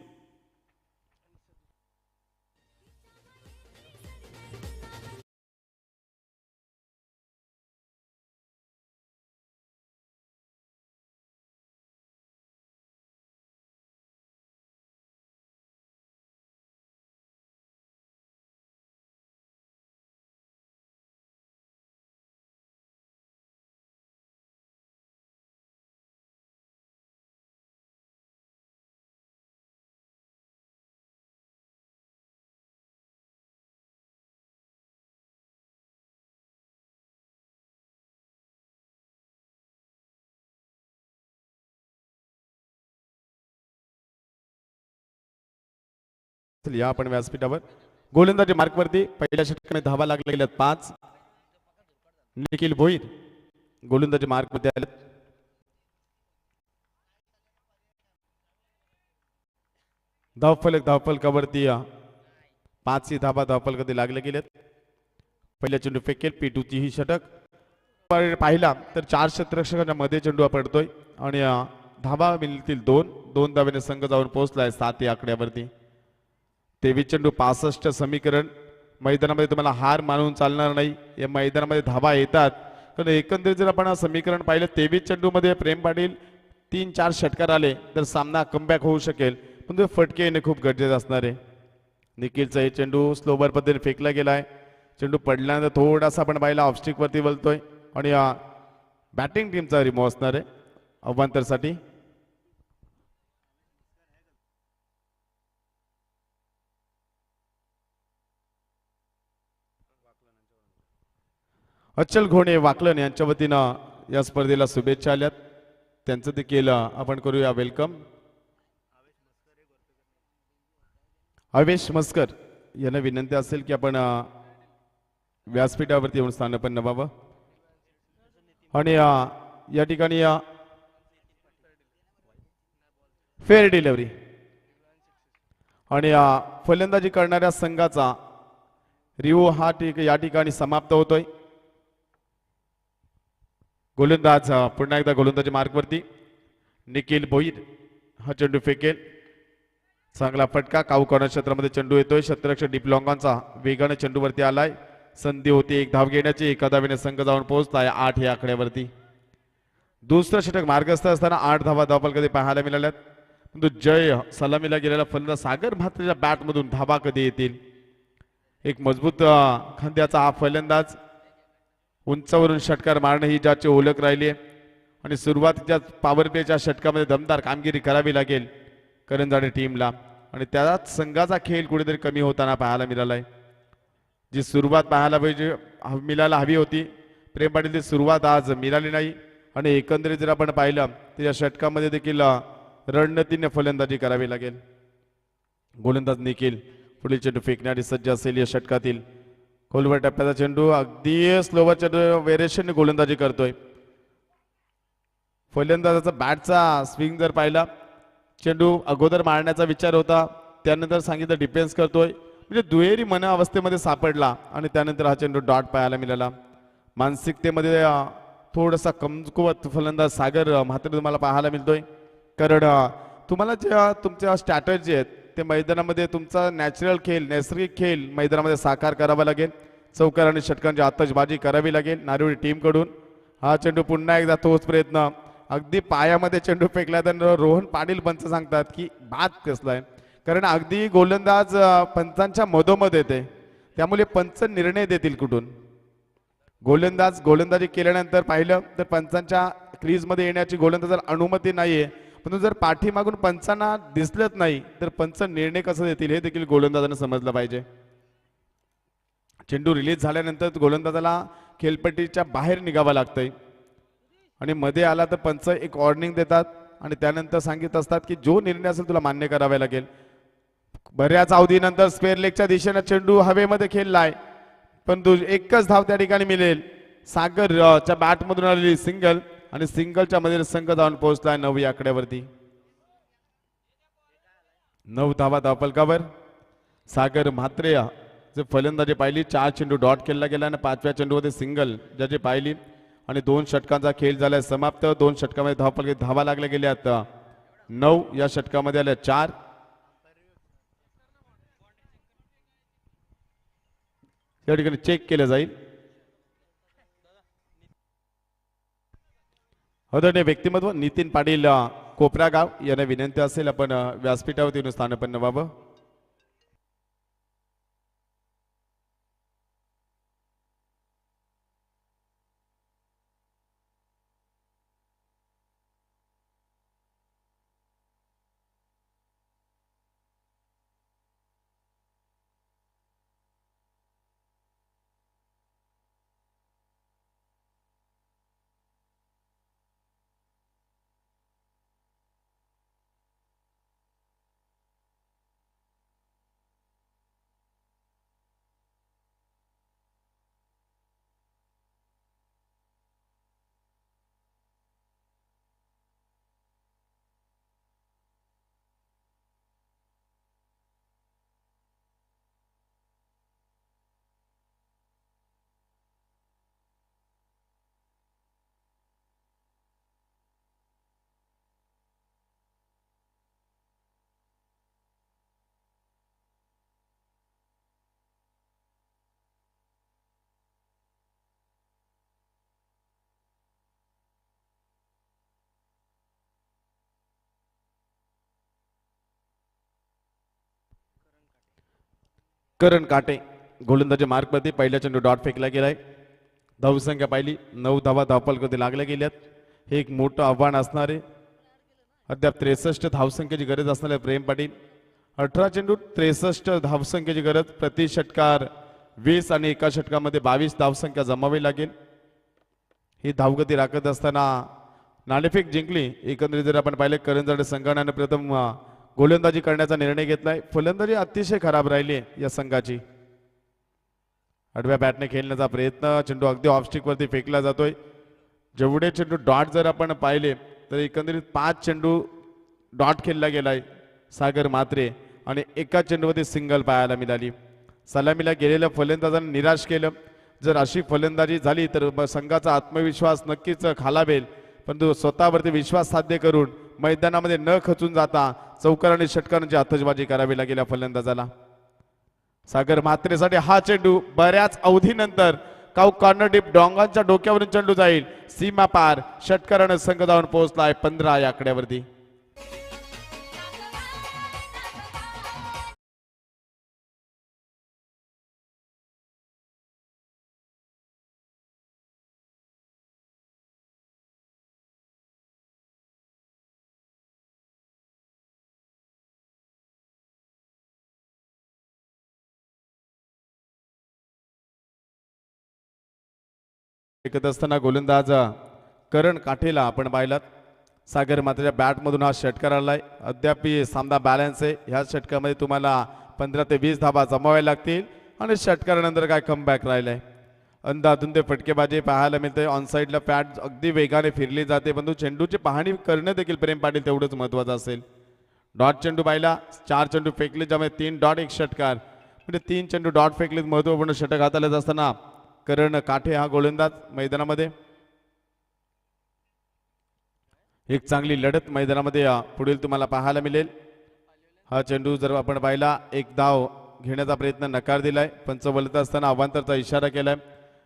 या आपण व्यासपीठावर गोलंदाजी मार्कवरती पहिल्या षटकाने धावा लागल्या गेल्यात 5. निखिल भोईर गोलंदाजी मार्कवरती आले. धावफलकावरती 5 धावा धावफलकावरती लागल्या गेल्यात. पहिल्या चेंडू फेकेल. P2ची ही षटक पाहिला तर 4 क्षेत्ररक्षकांच्या मध्ये चेंडू पडतोय आणि धावा मिळतील 2 धावेने संघ जाऊन पोहोचलाय 7 या आकड्यावरती. 23 चेंडू 65 समीकरण. मैदानामध्ये तुम्हाला हार मानून चालणार नाही. या मैदानामध्ये धावा येतात कारण एकंदरीत जर आपण समीकरण पाहिलं 23 चेंडू मध्ये प्रेम पाटील 3-4 षटकार आले तर सामना कमबॅक होऊ शकेल. पण ते फटके येणे खूप गरजेचं असणार आहे. निखिलचा हे चेंडू स्लोबर पद्धतीने फेकला गेलाय. चेंडू पडल्यानंतर थोडासा आपण पाहिला ऑफस्टिक वरती वळतोय आणि बॅटिंग टीमचा रिमूव्ह असणार आहे अवांतरसाठी. अचल घोणे वाकलन यांच्या वतीनं या स्पर्धेला शुभेच्छा आल्यात. त्यांचं देखील आपण करूया वेलकम. अवेश मस्कर यांना विनंती असेल की आपण व्यासपीठावरती येऊन स्थानपन्न व्हावं. आणि या ठिकाणी फेअर डिलिव्हरी आणि फलंदाजी करणाऱ्या संघाचा रिओ हा या ठिकाणी समाप्त होतोय. गोलंदाज पुन्हा एकदा गोलंदाजी मार्कवरती निखिल भोईर हा चेंडू फेकेल. चांगला फटका काऊकॉर्नर क्षेत्रामध्ये चेंडू येतोय. क्षेत्ररक्षक डीप लॉंगॉनचा वेगाने चेंडूवरती आलाय. संधी होती एक धाव घेण्याची. एका धावेने संघ जाऊन पोहोचताय 8 या आकड्यावरती. दुसरं षटक मार्गस्थ असताना 8 धावा धावपल कधी पाहायला मिळाल्यात. परंतु जय सलामीला गेलेला फलंदाज सागर म्हात्रेच्या बॅट मधून धावा कधी येतील. एक मजबूत खांद्याचा हा फलंदाज उंचावरून षटकार मारणे ही ज्याची ओळख राहिली आहे आणि सुरुवातीच्या पॉवर प्लेच्या षटकामध्ये दमदार कामगिरी करावी लागेल करंजाडे टीमला आणि त्याच संघाचा खेळ कुठेतरी कमी होताना पाहायला मिळालाय. जी सुरुवात पाहायला पाहिजे मिळायला हवी होती प्रेम पाटील ती सुरुवात आज मिळाली नाही आणि एकंदरीत जर आपण पाहिलं तर या षटकामध्ये देखील रणनीतीने फलंदाजी करावी लागेल. गोलंदाज निखिल पुढील चेंडू फेकण्यासाठी सज्ज असेल. या षटकातील खोलवर टप्प्याचा चेंडू अगदी स्लोवर चेंडू वेरिएशनने गोलंदाजी करतोय. फलंदाजाचा बॅटचा स्विंग जर पाहिला चेंडू अगोदर मारण्याचा विचार होता त्यानंतर सांगितलं डिफेन्स करतोय म्हणजे दुहेरी मन अवस्थेमध्ये सापडला आणि त्यानंतर हा चेंडू डॉट पाहायला मिळाला. मानसिकतेमध्ये थोडासा कमकुवत फलंदाज सागर मात्र तुम्हाला पाहायला मिळतोय कारण तुम्हाला ज्या तुमच्या स्ट्रॅटर्जी आहेत ते मैदानामध्ये तुमचा नॅचरल खेळ नैसर्गिक खेळ मैदानामध्ये साकार करावा लागेल. चौकार आणि षटकांची आतषबाजी करावी लागेल नारिवडी टीमकडून. हा चेंडू पुन्हा एकदा तोच प्रयत्न अगदी पायामध्ये चेंडू फेकला तर रोहन पाटील पंच सांगतात की बाद कसलाय कारण अगदी गोलंदाज पंचांच्या मधोमध येते त्यामुळे पंच निर्णय देतील कुठून. गोलंदाजी केल्यानंतर पाहिलं तर पंचांच्या क्रीजमध्ये येण्याची गोलंदाजाला अनुमती नाहीये परंतु जर पाठीमागून पंचांना दिसलत नाही तर पंच निर्णय कसा देतील हे देखील गोलंदाजाने समजलं पाहिजे. चेंडू रिलीज झाल्यानंतर गोलंदाजाला खेळपट्टीच्या बाहेर निघावं लागतंय आणि मध्ये आला तर पंच एक वॉर्निंग देतात आणि त्यानंतर सांगित असतात की जो निर्णय असेल तुला मान्य करावा लागेल. बऱ्याच अवधीनंतर स्क्वेअर लेगच्या दिशेने चेंडू हवेमध्ये खेळलाय परंतु एकच धाव त्या ठिकाणी मिळेल. सागरच्या बॅटमधून आलेली सिंगल आणि सिंगलच्या मध्ये संघ जाऊन पोहोचलाय 9 या आकड्यावरती. 9 धावा धावपलकावर. सागर म्हात्रे जे फलंदाजी पाहिली 4 चेंडू डॉट केला गेला आणि 5व्या चेंडूमध्ये सिंगल ज्याची पाहिली आणि 2 षटकांचा खेळ झालाय समाप्त. 2 षटकामध्ये धावपल धावा लागल्या गेल्या आता 9 या षटकामध्ये आल्या 4. या ठिकाणी चेक केलं जाईल. आदरणीय व्यक्तिमत्व नितीन पाटील कोपरागाव यांना विनंती असेल आपण व्यासपीठावरती स्थानपन्न व्हावं. करण काटे गोलंदाजी मार्कवरती पहिल्या चेंडू डॉट फेकला गेलाय. धावसंख्या पाहिली 9 धावा धावपलमध्ये लागल्या गेल्यात. हे एक मोठं आव्हान असणार आहे. अद्याप 63 धावसंख्येची गरज असणार आहे प्रेम पाटील. 18 चेंडू 63 धावसंख्येची गरज. प्रति षटकार 20 आणि एका षटकामध्ये 22 धावसंख्या जमावी लागेल. ही धावगती राखत असताना नाणेफेक जिंकली. एकंदरीत जर आपण पाहिले करंजाडे संघाने प्रथम गोलंदाजी करण्याचा निर्णय घेतलाय. फलंदाजी अतिशय खराब राहिली या संघाची. आडव्या बॅटने खेळण्याचा प्रयत्न चेंडू अगदी ऑफस्टिक वरती फेकला जातोय. जेवढे चेंडू डॉट जर आपण पाहिले तर एकंदरीत 5 चेंडू डॉट खेळला गेलाय सागर म्हात्रे आणि एका चेंडूमध्ये सिंगल पाहायला मिळाली. सलामीला गेलेल्या फलंदाजांनी निराश केलं. जर अशी फलंदाजी झाली तर संघाचा आत्मविश्वास नक्कीच खालावेल. परंतु स्वतःवरती विश्वास साध्य करून मैदानामध्ये न खचून जाता चौकार आणि षटकारांची आतषबाजी करावी लागेल या फलंदाजाला. सागर म्हात्रेसाठी हा चेंडू बऱ्याच अवधीनंतर काऊ कॉर्नर डिप डोंगांच्या डोक्यावरून चेंडू जाईल सीमा पार. षटकारानं संघ जाऊन पोहोचलाय 15 या आकड्यावरती. एकत असताना गोलंदाज करण काठेला आपण पाहिलात. सागर मात्रेच्या बॅटमधून हा षटकार आलाय. अद्याप सामना बॅलन्स आहे. ह्या षटकामध्ये तुम्हाला 15 ते 20 धाबा जमाव्या लागतील आणि षटकारानंतर काय कमबॅक राहिलाय. अंधाधुंद फटकेबाजी पाहायला मिळते. ऑन साईडला पॅट अगदी वेगाने फिरली जाते, परंतु चेंडूची पाहणी करणं देखील प्रेम पाटील तेवढंच महत्वाचं असेल. डॉट चेंडू पाहिला, 4 चेंडू फेकले, ज्यामध्ये 3 डॉट 1 षटकार, म्हणजे 3 चेंडू डॉट फेकलेत. महत्वपूर्ण षटक हाताळत असताना करण काठे हा गोलंदाज मैदानामध्ये. एक चांगली लढत मैदानामध्ये पुढील तुम्हाला पाहायला मिळेल. हा चेंडू जर आपण पाहिला, एक धाव घेण्याचा प्रयत्न नकार दिलाय. पंच बोलत असताना अवांतरचा इशारा केलाय.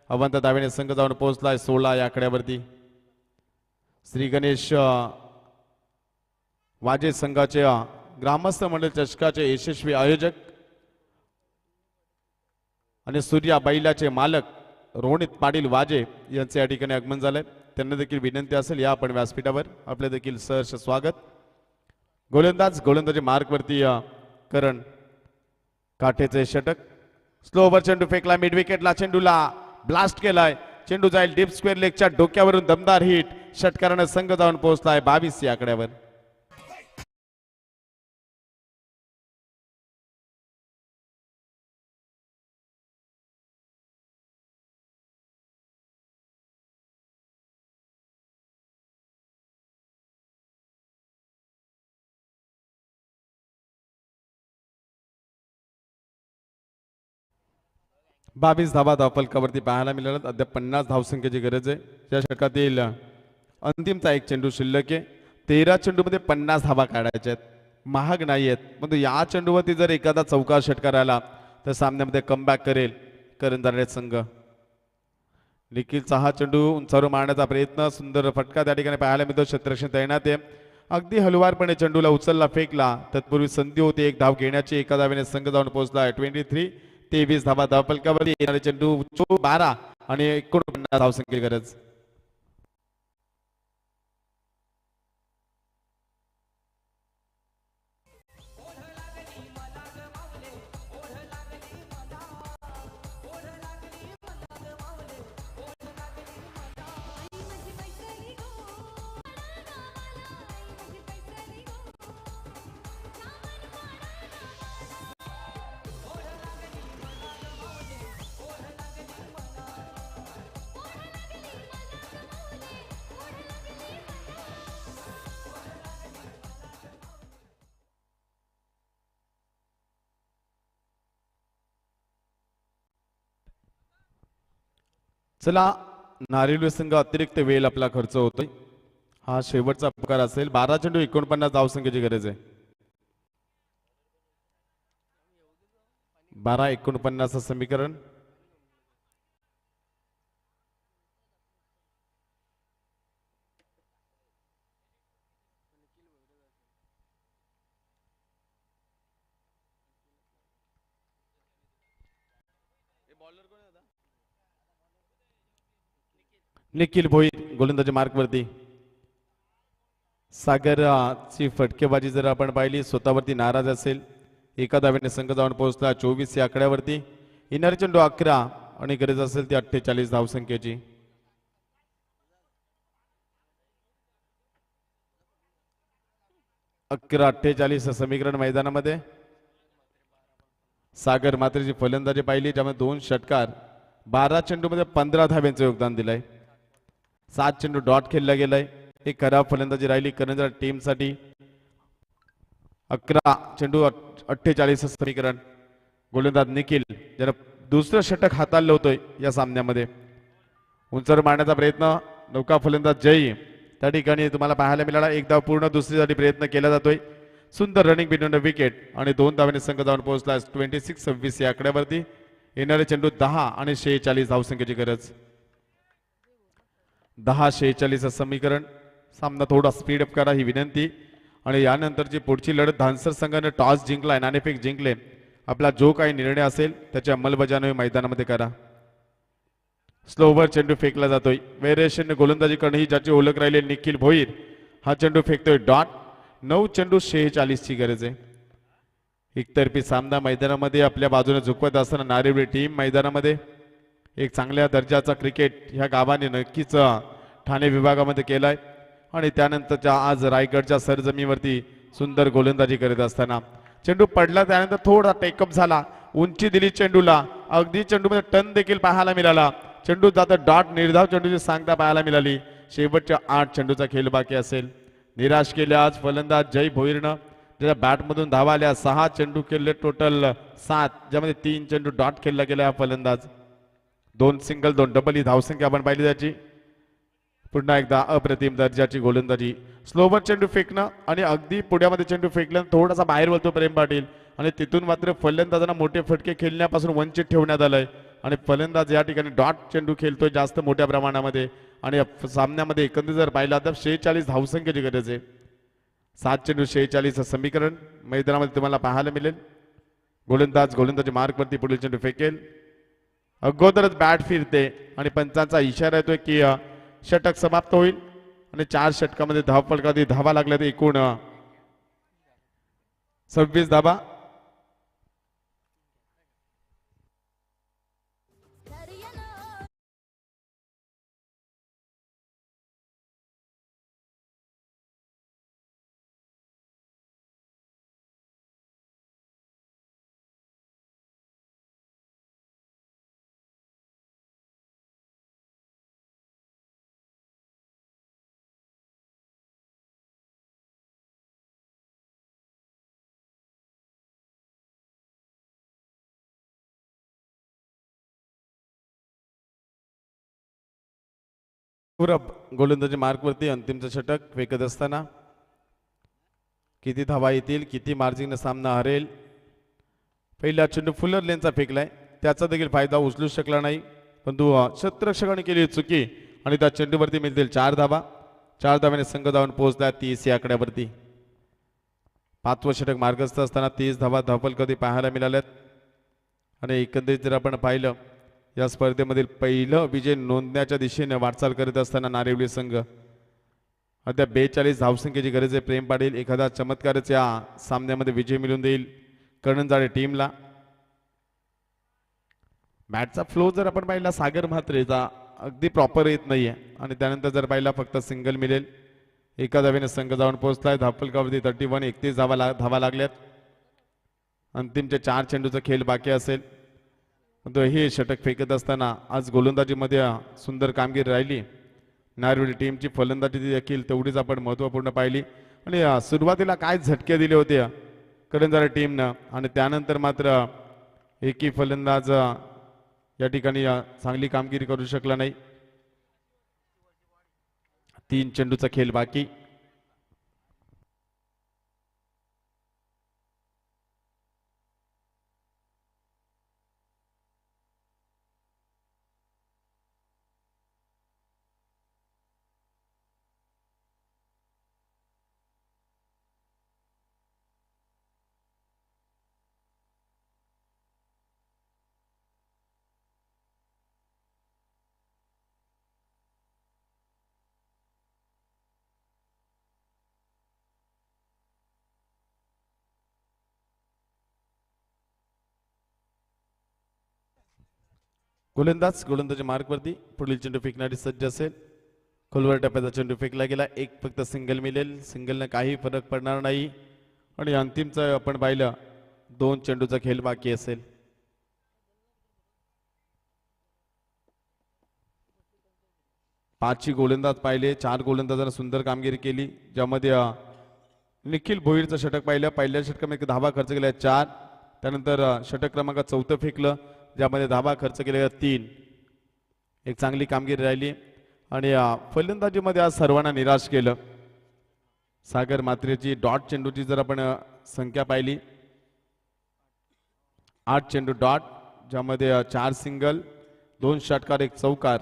अवांतर धावेने संघ जाऊन पोहोचलाय 16 या आकड्यावरती. श्री गणेश वाजे संघाचे ग्रामस्थ मंडळ चषकाचे यशस्वी आयोजक आणि सूर्या बैलाचे मालक रोहित पाटील वाजे यांचे या ठिकाणी आगमन झालंय. त्यांना देखील विनंती असेल या आपण व्यासपीठावर. आपले देखील सहर्ष स्वागत. गोलंदाजी मार्कवरती करण काठेचे षटक. स्लो ओव्हर चेंडू फेकला मिड विकेटला. चेंडूला ब्लास्ट केलाय. चेंडू जाईल डीप स्क्वेअर लेगच्या डोक्यावरून दमदार हिट. षटकारानं संघ जाऊन पोहोचलाय 22 या आकड्यावर. बावीस धावा धावफलकावरती पाहायला मिळाला. अद्याप 50 धावसंख्येची गरज आहे. या षटकातील अंतिमचा एक चेंडू शिल्लक आहे. 13 चेंडूमध्ये 50 धावा काढायच्या आहेत. महाग नाही आहेत, परंतु या चेंडूवरती जर एखादा चौकार षटकार आला तर सामन्यामध्ये कमबॅक करेल करंजाळे संघ. निखिलचा हा चेंडू उंचावर मारण्याचा प्रयत्न. सुंदर फटका त्या ठिकाणी पाहायला मिळतो. क्षेत्ररक्षण तैनात आहे. अगदी हलवारपणे चेंडूला उचलला, फेकला. तत्पूर्वी संधी होती एक धाव घेण्याची. एका धावेने संघ जाऊन पोहोचला 23 धावा धावफलकावरती. येणारे चेंडू 12 आणि 49 धावसंख्येची गरज. चला, नारिवली संघ अतिरिक्त वेळ आपला खर्च होतोय. हा शेवटचा प्रकार असेल. 12 चेंडू 49 धावसंख्येची गरज आहे. 12-49 समीकरण. निखिल भोईर गोलंदाजी मार्कवरती. सागरची फटकेबाजी जर आपण पाहिली, स्वतःवरती नाराज असेल. एका धावेने संघ जाऊन पोहोचला 24 या आकड्यावरती. येणारे चेंडू 11 आणि गरज असेल ती 48 धावसंख्येची. अकरा 48 समीकरण मैदानामध्ये. सागर मात्रेची फलंदाजी पाहिली, ज्यामध्ये 2 षटकार, 12 चेंडूमध्ये 15 धाव्यांचं योगदान दिलंय. 7 चेंडू डॉट खेळला गेलाय. एक खराब फलंदाजी राहिली करंजा टीम साठी. 11 चेंडू 48 समीकरण. गोलंदाज निखिल ज्याला दुसरं षटक हाताळलं होतोय या सामन्यामध्ये. उंचर मारण्याचा प्रयत्न. नौका फलंदाज जय त्या ठिकाणी तुम्हाला पाहायला मिळाला. एक धाव पूर्ण दुसरीसाठी प्रयत्न केला जातोय. सुंदर रनिंग बिटवीन द विकेट आणि 2 धावांनी संघ जाऊन पोहोचला 26-26 या आकड्यावरती. येणारे चेंडू 10 आणि 46 धावसंख्येची गरज. 10-46 समीकरण. सामना थोडा स्पीड अप करा ही विनंती. आणि यानंतरची पुढची लढत धानसर संघाने टॉस जिंकलाय, नाणेफेक जिंकले. आपला जो काही निर्णय असेल त्याची अंमलबजावणी मैदानामध्ये करा. स्लोवर चेंडू फेकला जातोय. वेरिएशन गोलंदाजी करणे ही ज्याची ओळख राहिली निखिल भोईर हा चेंडू फेकतोय डॉट. 9 चेंडू 46 ची गरज आहे. एकतर्फी सामना मैदानामध्ये आपल्या बाजूने झुकवत असताना नारिवली टीम मैदानामध्ये एक चांगल्या दर्जाचा क्रिकेट ह्या गावाने नक्कीच ठाणे विभागामध्ये केलाय. आणि त्यानंतरच्या आज रायगडच्या सरजमीवरती सुंदर गोलंदाजी करत असताना चेंडू पडला. त्यानंतर थोडा टेकअप झाला, उंची दिली चेंडूला. अगदी चेंडूमध्ये टन देखील पाहायला मिळाला. चेंडू जाता डॉट. निर्धाव चेंडूची सांगता पाहायला मिळाली. शेवटच्या 8 चेंडूचा खेळ बाकी असेल. निराश केले आज फलंदाज जय भोईरनं. ज्याच्या बॅटमधून धावा आल्या 6 चेंडू खेळले टोटल 7, ज्यामध्ये 3 चेंडू डॉट खेळला गेला हा फलंदाज. 2 सिंगल 2 डबल ही धावसंख्या आपण पाहिली त्याची. पुन्हा एकदा अप्रतिम दर्जाची गोलंदाजी. स्लोवर चेंडू फेकणं आणि अगदी पुढ्यामध्ये चेंडू फेकलं थोडासा बाहेर बोलतो प्रेम पाटील. आणि तिथून मात्र फलंदाजांना मोठे फटके खेळण्यापासून वंचित ठेवण्यात आलंय. आणि फलंदाज या ठिकाणी डॉट चेंडू खेळतोय जास्त मोठ्या प्रमाणामध्ये. आणि सामन्यामध्ये एकंदरीत जर पाहिला तर 46 धावसंख्येची गरज आहे. 7 चेंडू 46 समीकरण मैदानामध्ये तुम्हाला पाहायला मिळेल. गोलंदाजी मार्कवरती पुढील चेंडू फेकेल. अगोदरच बॅट फिरते आणि पंचांचा इशारा येतोय की षटक समाप्त होईल. आणि 4 षटकामध्ये धावफलकामध्ये धावा लागल्या तर एकूण 26 धावा. पूरब गोलंदाजी मार्कवरती अंतिमचं षटक फेकत असताना किती धावा येतील, किती मार्जिनने सामना हरेल. पहिला चेंडू फुलर लेनचा फेकलाय, त्याचा देखील फायदा उचलू शकला नाही. परंतु क्षेत्ररक्षकाने केली चुकी आणि त्या चेंडूवरती मिळतील 4 धावा. 4 धाव्याने संघ धावून पोहोचला 30 या आकड्यावरती. 5वं षटक मार्गस्थ असताना 30 धावा धावफल कधी पाहायला मिळाल्यात. आणि एकंदरीत जर आपण पाहिलं या स्पर्धेमधील पहिलं विजय नोंदण्याच्या दिशेने वाटचाल करीत असताना नारिवली संघ अद्याप 42 धावसंख्येची गरज आहे. प्रेम पाटील एखादा चमत्कारच या सामन्यामध्ये विजय मिळवून देईल करणजाडे टीमला. बॅटचा फ्लो जर आपण पाहिला सागर म्हात्रेचा अगदी प्रॉपर येत नाहीये. आणि त्यानंतर जर पाहिला फक्त सिंगल मिळेल. एका धावेने संघ जाऊन पोहोचलाय. धावफलकावरती 31 धावा लागल्यात. अंतिमचे 4 चेंडूचा खेळ बाकी असेल. परंतु हे षटक फेकत असताना आज गोलंदाजीमध्ये सुंदर कामगिरी राहिली. नारिवली टीमची फलंदाजी देखील तेवढीच आपण महत्त्वपूर्ण पाहिली. आणि सुरुवातीला काय झटके दिले होते करंजारा टीमनं आणि त्यानंतर मात्र एकही फलंदाज या ठिकाणी चांगली कामगिरी करू शकला नाही. 3 चेंडूचा खेळ बाकी. गोलंदाजी मार्कवरती पुढील चेंडू फेकण्यासाठी सज्ज असेल. खोलवर टप्प्याचा चेंडू फेकला गेला. एक फक्त सिंगल मिळेल. सिंगलनं काही फरक पडणार नाही. आणि अंतिमचं आपण पाहिलं 2 चेंडूचा खेळ बाकी असेल. पाचही गोलंदाज पाहिले. 4 गोलंदाजांना सुंदर कामगिरी केली, ज्यामध्ये निखिल भोईरचं षटक पाहिलं. पहिल्या षटकामध्ये धावा खर्च केल्या 4. त्यानंतर षटक क्रमांक 4 फेकलं, ज्यामध्ये धावा खर्च केल्या 3. एक चांगली कामगिरी राहिली. आणि फलंदाजीमध्ये आज सर्वांना निराश केलं. सागर मात्रेची डॉट चेंडूची जर आपण संख्या पाहिली 8 चेंडू डॉट, ज्यामध्ये 4 सिंगल, 2 षटकार, 1 चौकार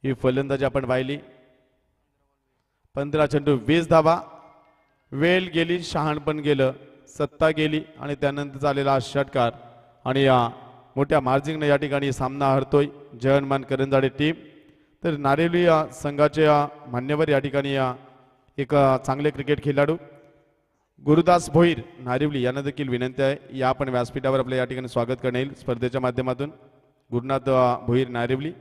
ही फलंदाजी आपण पाहिली. 15 चेंडू 20 धावा. वेळ गेली, शहाणपण गेलं, सत्ता गेली आणि त्यानंतर झालेला षटकार आणि मोठ्या मार्जिंगने या ठिकाणी सामना हरतोय जयनमान करंजाडे टीम. तर नारेवली संघाचे मान्यवर या ठिकाणी एक चांगले क्रिकेट खेळाडू गुरुदास भोईर नारिवली यांना देखील विनंती आहे या आपण व्यासपीठावर आपल्या या ठिकाणी स्वागत करण्यात येईल स्पर्धेच्या माध्यमातून. गुरुनाथ भोईर नारिवली.